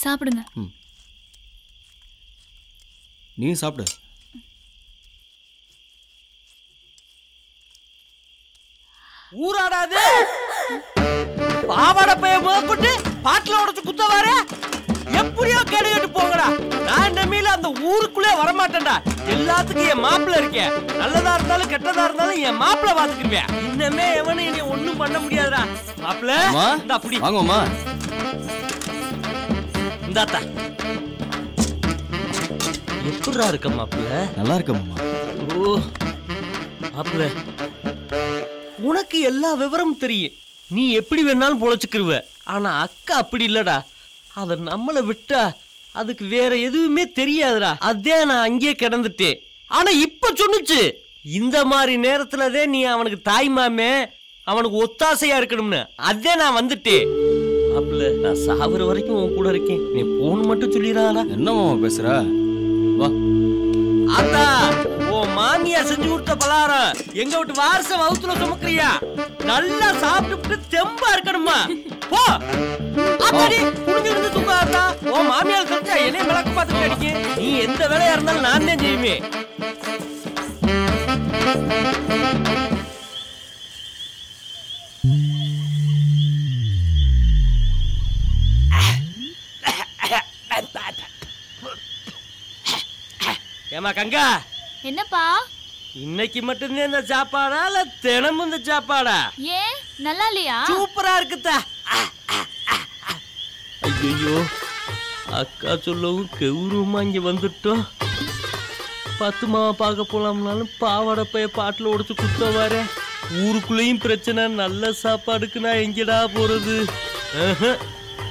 சாப்பிடுங்க. நீ சாப்பிடு. ஊராடாது பாவாடை பைய போட்டு பாட்டில உடச்சு குத்த வர எப்படியோ கேடு கேட்டு போங்கடா. நான் இனிமேல அந்த ஊருக்குள்ளே வரமாட்டேன்டா. எல்லாத்துக்கும் என் மாப்பிள்ள இருக்கேன். நல்லதா இருந்தாலும் கெட்டதா இருந்தாலும் என் மாப்பிள்ள பாத்துக்குவேன். இன்னமே எவனும் இனி ஒண்ணும் பண்ண முடியாதுடா. மாப்பிள்ள இந்த அப்படி வாங்கம்மா. இந்தாத்தா எப்படிடா இருக்க மாப்பிள்ள? நல்லா இருக்கம்மா. ஓ மாப்பிள்ள உனக்கு எல்லா விவரமும் தெரியும். நீ எப்படி வேணாலும் பொழைச்சுக்கிருவ. ஆனா அக்கா அப்படி இல்லடா. அத நம்மளை விட்டா அதுக்கு வேற எதுவுமே தெரியாதுடா. அதே நான் அங்கேயே கிடந்துட்டேன். ஆனா இப்ப சொன்னுச்சு இந்த மாதிரி நேரத்துலதே நீ அவனுக்கு தாய் மாமே, அவனுக்கு ஒத்தாசையா இருக்கணும்னு. அதே நான் வந்துட்டேன். மாப்பிள்ள நான் சாகுற வரைக்கும் உன் கூட இருக்கேன். நீ போன் மட்டும் சொல்லிடாதா. என்னம்மா பேசுற? வா. அத்தா உன் மாமியா செஞ்சு கொடுத்த பலாரம் எங்க விட்டு வாரச வவுத்துல சுமக்குறியா? நல்லா சாப்பிட்டு தெம்பா இருக்கணுமா? போ அப்படி புரிஞ்சிருந்து தூங்காதா. உன் மாமியார் சொல்லிட்டா என்னைய விளக்கு பார்த்துட்டு அடிக்க. நீ எந்த வேலையா இருந்தாலும் நான் தான் செய்வேன். ஏமா கங்கா. என்னப்பா? இன்னைக்கு மட்டும்தான் இந்த சாப்பாடா இல்ல தினமும் இந்த சாப்பாடா? ஏன் நல்லா இல்லையா? சூப்பரா இருக்குதா. ஐயோ அக்கா சொல்லவும் கௌரவமா இங்க வந்துட்டோம். 10 மாவ பார்க்க போலாம்னாலும் பாவாடை பைய பாட்டில் உடைச்சு குத்த வர. ஊருக்குள்ளேயும் பிரச்சனை. நல்ல சாப்பாடுக்கு நான் எங்கடா போறது?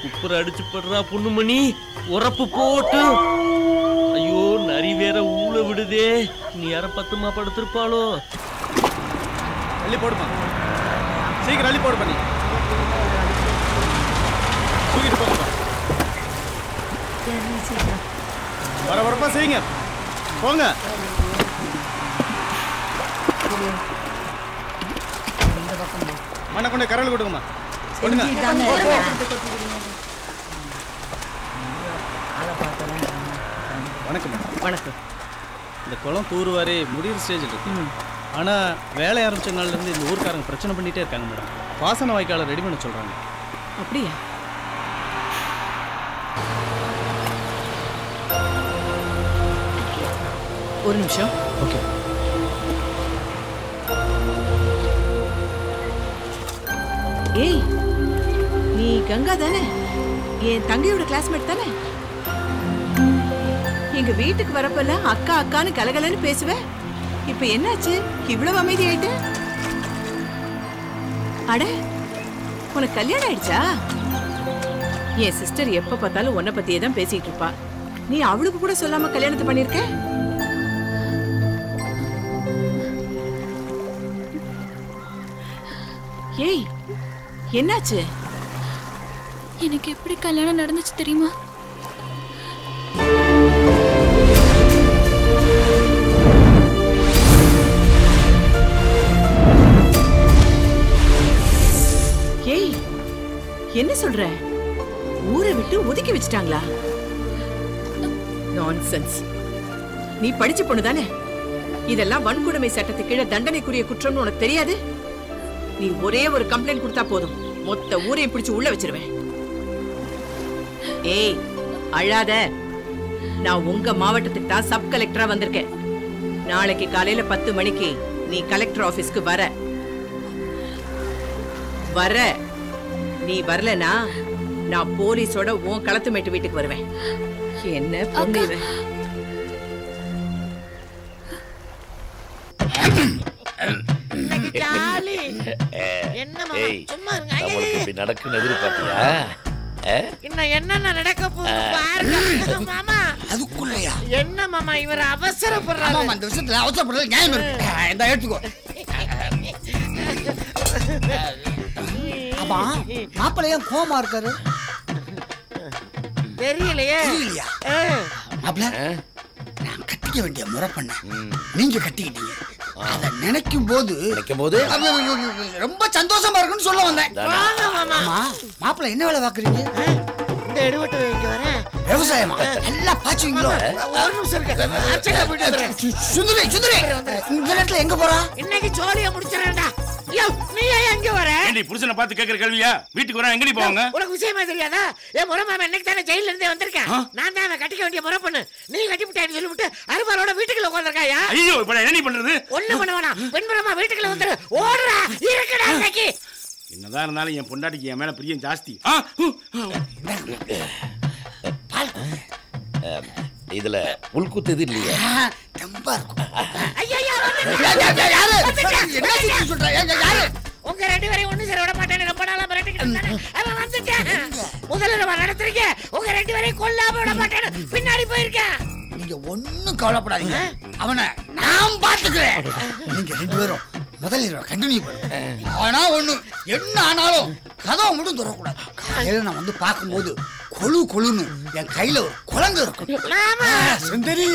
குப்புற அடிச்சு படுறா பொண்ணுமணி. உரப்பு போட்டு ஐயோ நரி வேற ஊழ விடுதே. நீ யார 10 மா படுத்திருப்பாளோ? அள்ளி போடுமா. சீக்கிரம் அள்ளி போடு பண்ணி. தூக்கிட்டு போங்க. வரப்பா செய்யுங்க. போங்க. மண்ணை கொண்டு கரல் கொடுங்கம்மா. கொடுங்க. வணக்கம். வணக்கம். இந்த குளம் தூர்வாரி முடிகிற ஸ்டேஜில் இருக்கு. ஆனால் வேலை ஆரம்பிச்ச நாள்லேருந்து இந்த ஊருக்காரங்க பிரச்சனை பண்ணிகிட்டே இருக்காங்க மேடம். பாசன வாய்க்காலை ரெடி பண்ண சொல்கிறாங்க. அப்படியா? ஒரு நிமிஷம். ஓகே. ஏய் நீ கங்கா தானே? என் தங்கையோட கிளாஸ்மேட் தானே? எங்க வீட்டுக்கு வரப்பெல்லாம் அக்கா அக்கான்னு கலகலன்னு பேசுவேன். இப்ப என்னாச்சு இவ்வளவு அமைதி ஆயிட்ட? அட உனக்கு கல்யாணம் ஆயிடுச்சா? என் சிஸ்டர் எப்ப பார்த்தாலும் உன்னை பத்தியே தான் பேசிட்டு இருப்பா. நீ அவளுக்கு கூட சொல்லாம கல்யாணத்தை பண்ணிருக்க? ஏய் என்னாச்சு? எனக்கு எப்படி கல்யாணம் நடந்துச்சு தெரியுமா? ஏய் என்ன சொல்ற? ஊரை விட்டு ஒதுக்கி வச்சிட்டாங்களா? நான்சென்ஸ். நீ படிச்ச பொண்ணு தானே? இதெல்லாம் வன்கொடுமை சட்டத்துக்கு கீழே தண்டனைக்குரிய குற்றம்னு உனக்கு தெரியாது? நீ ஒரே ஒரு கம்ப்ளைண்ட் கொடுத்தா போதும், மொத்த ஊரையும் பிடிச்சு உள்ள வச்சிருவேன். ஏய் அழாத. நான் உங்க மாவட்டத்துக்கு தான் சப் கலெக்டரா வந்திருக்கேன். நாளைக்கு காலையில 10 மணிக்கு நீ கலெக்டர் ஆபீஸ்க்கு வர. நீ வரலனா நான் போலீஸோட உன் களத்துமேட்டு வீட்டுக்கு வருவேன். என்ன பொண்ணு இவ? நடக்குன்னு எதிர்பார்த்தியா? என்ன நடக்க போகுது மாமா? அதுக்குள்ளயா என்ன மாமா இவர் அவசரப்படுறாரு? அந்த விஷயத்துல அவசரப்படுறது நியாயம் இருக்கு. இந்த எடுத்துக்கோ. அப்பா மாப்பிள்ளையா கோமா இருக்காரு? தெரியலையே. மாப்பிள்ள நான் கட்டிக்க வேண்டிய முறை பண்ண நீங்க கட்டிக்கிட்டீங்க. அத நினைக்கும் போது ரொம்ப சந்தோஷமா இருக்குன்னு சொல்ல வந்தேன். மாப்பிள்ள என்ன வேலை பாக்குறீங்க? இந்த எடுவட்டு வைக்க வரேன். விவசாயமா எல்லாம் பாச்சுவீங்களோ? ஒரு நிமிஷம் இருக்க. அர்ச்சனை போயிட்டு வந்துடுறேன். சுந்தரி சுந்தரி இந்த நேரத்துல எங்க போறா? இன்னைக்கு ஜோலியா முடிச்சிடறேன்டா. யோ நீ ஏன் எங்க வர? ஏண்டி புருஷனை பார்த்து கேக்குற கேள்வியா? வீட்டுக்கு வர எங்கடி போவாங்க? உனக்கு விஷயமா தெரியாதா? என் முறை மாமா இன்னைக்கு தானே ஜெயில இருந்தே வந்திருக்கேன். நான் தான் கட்டிக்க வேண்டிய முறை பண்ணு. நீ கட்டி விட்டான்னு சொல்லிவிட்டு அருவாரோட வீட்டுக்குள்ள உட்கார்ந்திருக்காயா? ஐயோ இப்ப என்ன பண்றது? ஒண்ணு பண்ண வேணாம். பெண்புறமா வீட்டுக்குள்ள வந்துரு. ஓடுறா இருக்கடா இன்னைக்கு. என்னதான் இருந்தாலும் என் பொண்டாட்டிக்கு என் மேல பிரியம் ஜாஸ்தி. இதுல உள்குத்து இது இல்லையா? ரொம்ப இருக்கும். ஐயா யாரு என்ன சொல்ற? யாரு? உங்க ரெண்டு பேரையும் ஒண்ணு சேர விட மாட்டேன்னு ரொம்ப நாளா மிரட்டிக்கிட்டு அவன் வந்துட்டேன். முதல்ல நம்ம நடத்துறீங்க. உங்க ரெண்டு பேரையும் கொல்லாம விட மாட்டேன்னு பின்னாடி போயிருக்கேன். நீங்க ஒண்ணும் கவலைப்படாதீங்க. அவனை நான் பாத்துக்கிறேன். நீங்க ரெண்டு பேரும் முதல்ல கண்டினியூ பண்ணுங்க. ஆனா ஒண்ணு என்ன ஆனாலும் கதவை மட்டும் திறக்கூடாது. காலையில நான் வந்து பார்க்கும்போது கொழு கொழுன்னு என் கையில ஒரு குழந்தை இருக்கும். சுந்தரி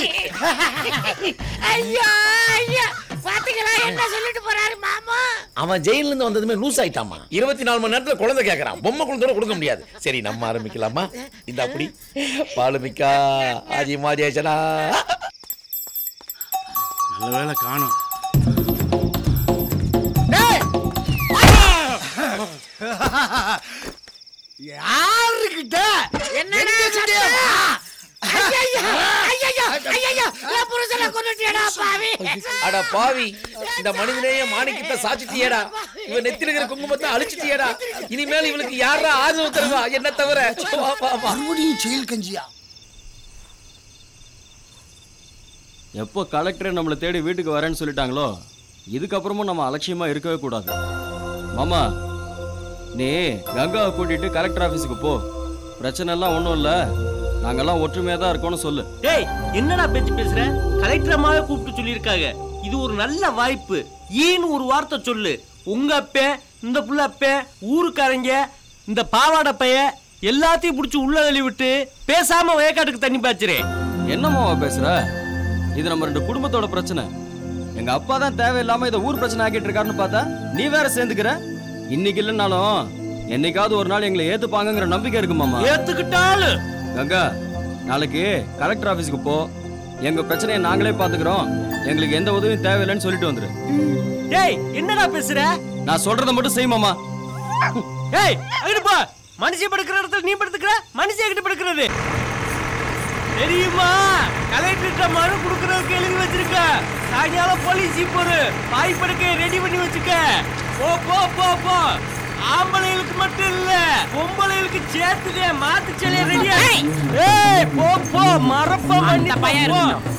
ஐயா ஐயா பாத்தீங்களா என்ன சொல்லிட்டு போறாரு மாமா? அவன் ஜெயில இருந்து வந்ததுமே லூஸ் ஆயிட்டாமா. 24 மணி நேரத்துல குழந்தை கேக்குறான். பொம்மை குழந்தை கொடுக்க முடியாது. சரி நம்ம ஆரம்பிக்கலாமா? இந்த அப்படி பாலுமிக்கா ஆஜி மாஜேச்சனா. நல்ல வேலை காணோம். யாருக்கிட்ட என்னடா அட பாவி, இந்த மனிதனையே மாணிக்கத்தை சாச்சிட்டியேடா. இவன் நெத்தில இருக்கிற குங்குமத்தை அழிச்சிட்டியேடா. இனிமேல் இவனுக்கு யாரா ஆதரவு தருவா என்ன தவிர? மறுபடியும் செயல் கஞ்சியா? எப்போ கலெக்டர் நம்மளை தேடி வீட்டுக்கு வரேன்னு சொல்லிட்டாங்களோ இதுக்கப்புறமும் நம்ம அலட்சியமா இருக்கவே கூடாது. மாமா, நீ கங்காவை கூட்டிட்டு கலெக்டர் ஆபீஸுக்கு போ. பிரச்சனை எல்லாம் ஒண்ணும் இல்ல, நாங்கெல்லாம் ஒற்றுமையா தான் இருக்கோம்னு சொல்லு. டேய் என்னடா பேச்சு பேசுற? கலெக்டர் அம்மாவே கூப்பிட்டு சொல்லியிருக்காங்க. இது ஒரு நல்ல வாய்ப்பு. ஈன்னு ஒரு வார்த்தை சொல்லு. உங்க அப்ப, இந்த புள்ள அப்ப, ஊருக்காரங்க, இந்த பாவாடை பைய எல்லாத்தையும் பிடிச்சி உள்ள தள்ளி விட்டு பேசாம வயக்காட்டுக்கு தண்ணி பாய்ச்சிரே. என்னமாவா பேசுற? இது நம்ம ரெண்டு குடும்பத்தோட பிரச்சனை. எங்க அப்பா தான் தேவையில்லாம இதை ஊர் பிரச்சனை ஆக்கிட்டு இருக்காருன்னு பார்த்தா நீ வேற சேர்ந்துக்கிற. இன்னைக்கு இல்லைன்னாலும் என்னைக்காவது ஒரு நாள் எங்களை ஏத்துப்பாங்கிற நம்பிக்கை இருக்கு மாமா. ஏத்துக்கிட்டாலும் கங்கா, நாளைக்கு கலெக்டர் ஆபீஸ்க்கு போ. எங்க பிரச்சனையை நாங்களே பாத்துக்கிறோம், எங்களுக்கு எந்த உதவியும் தேவையில்லைன்னு சொல்லிட்டு வந்துரு. டேய் என்னடா பேசுற? நான் சொல்றதை மட்டும் செய் மாமா. டேய் அங்கிட்டு போ. மனுஷன் படுக்கிற இடத்துல நீ படுத்துக்கிற, மனுஷன் எங்கிட்ட படுக்கிறது தெரியுமா? கலெக்டர்கிட்ட மனு கொடுக்கறதுக்கு எழுதி வச்சிருக்க. சாயங்காலம் போலீஸ் ஜீப் ஒரு பாய் படுக்கை ரெடி பண்ணி வச்சுக்க. போ போ போ போ. ஆம்பளைகளுக்கு மட்டும் இல்ல, பொம்பளைகளுக்கு சேர்த்துதே மாத்து சேலைய ரெடியா. ஏய் போ போ, மறப்ப பண்ணி போ.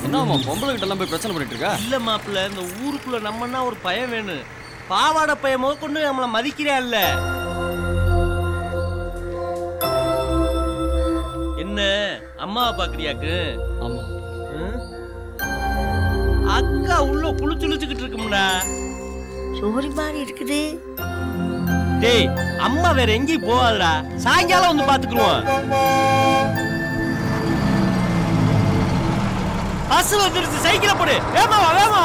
என்னம்மா பொம்பளை கிட்ட எல்லாம் போய் பிரச்சனை பண்ணிட்டு இருக்கா? இல்ல மாப்பிள்ள, இந்த ஊருக்குள்ள நம்மன்னா ஒரு பயம் வேணும். பாவாடை பையன் முதற்கொண்டு நம்மள மதிக்கிறா இல்ல. என்ன அம்மாவை பாக்குறியாக்கு? ஆமா. அக்கா உள்ள குளிச்சுக்கிட்டு இருக்கும்டா. சோரி மாதிரி இருக்குது. டேய் அம்மா வேற எங்கேயும் போவாதடா. சாயங்காலம் வந்து பாத்துக்குருவோம். பஸ் வந்துருச்சு, சைக்கிள போடு. வேமா வேமா.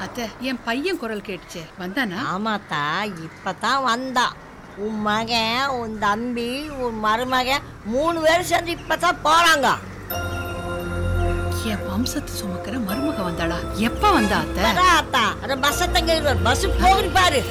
அத்தை, என் பையன் குரல் கேட்டுச்சே, வந்தானா? ஆமாத்தா, இப்பதான் வந்தா. உன் மகன், உன் தம்பி, உன் மருமகன் 3 பேரும் சேர்ந்து இப்பதான் போறாங்க. என் வம்சத்தை சுமக்கிற மருமக வந்தாளா? எப்ப வந்தா அத்தை? அத்தா, அந்த பஸ் தங்க பஸ் போகுது பாரு.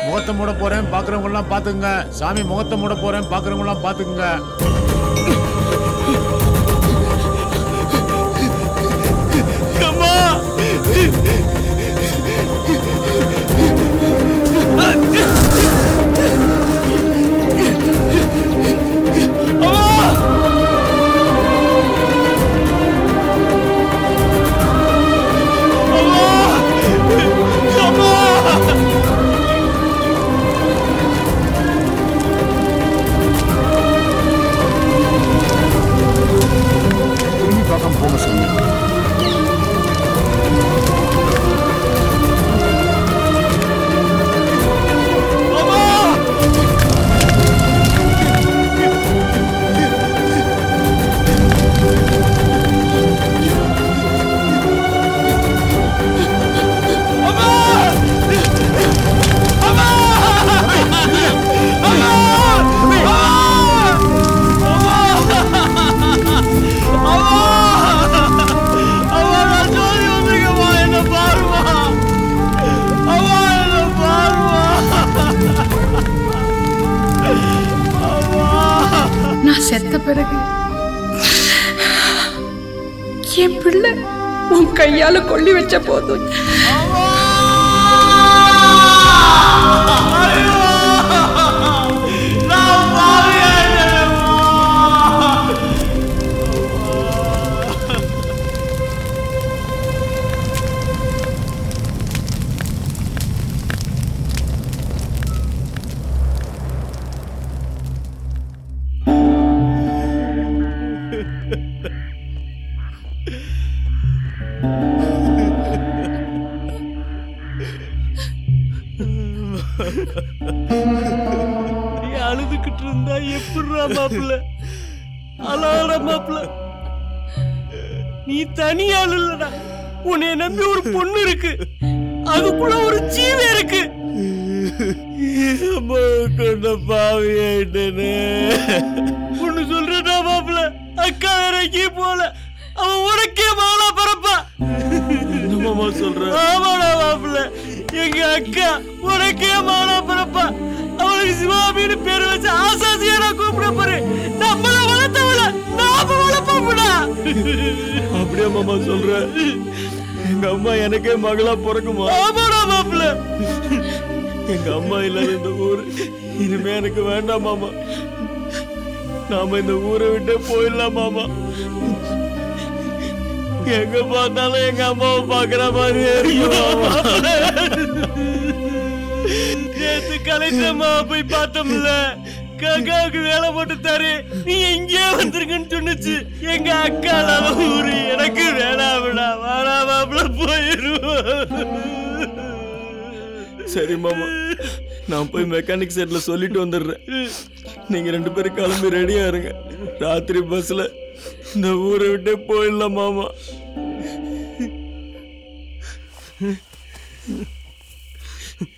முகத்தை மூட போறேன் பாக்குறவங்க எல்லாம் பாத்துங்க. சாமி முகத்தை மூட போறேன் பாக்குறவங்க எல்லாம் பாத்துங்க. செத்த பிறகு என் பிள்ளை உன் கையால கொள்ளி வச்ச போதும் அழுதுகிட்டு இருந்தா எப்படிரா மாப்பிள்ள அழாட மாப்பிள்ள நீ தனியாள் இல்லடா உன்னை நம்பி ஒரு பொண்ணு இருக்கு அதுக்குள்ள ஒரு ஜீவ இருக்கு கொண்ட பாவி ஆயிட்டேனே ஒண்ணு சொல்றா மாப்பிள்ள அக்கா இறக்கி போல அவன் உனக்கே மாலா பரப்பா என்னமாமா சொல்ற ஆமாடா மாப்பிள்ள எங்க அக்கா உனக்கே மாலா பரப்பா அவளுக்கு சிவாமின்னு பேரு வச்சு ஆசாசியா நான் கூப்பிட போறேன் நம்மள வளர்த்தவள நாம வளர்ப்போம்டா அப்படியே மாமா சொல்ற எங்க அம்மா எனக்கே மகளா பிறக்குமா ஆமாடா மாப்பிள்ள எங்க அம்மா இல்லாத இந்த ஊர் இனிமே எனக்கு வேண்டாம் மாமா நாம இந்த ஊரை விட்டு போயிடலாம் மாமா எங்க பார்த்தாலும் எங்க அம்மாவை பாக்குற மாதிரியே நேத்து கலெக்டர்மா போய் பார்த்தோம்ல கங்காவுக்கு வேலை போட்டு தரு நீ எங்கே வந்திருக்குன்னு சொன்னுச்சு எங்க அக்கா ஊரு எனக்கு வேணாம்டா வாடா மாப்பிள்ள போயிடுவோம் சரி மாமா நான் போய் மெக்கானிக் செட்ல சொல்லிட்டு வந்துடுறேன் நீங்க 2 பேரும் கிளம்பி ரெடியா இருங்க ராத்திரி பஸ்ல இந்த ஊரை விட்டு போயிடலாம் மாமா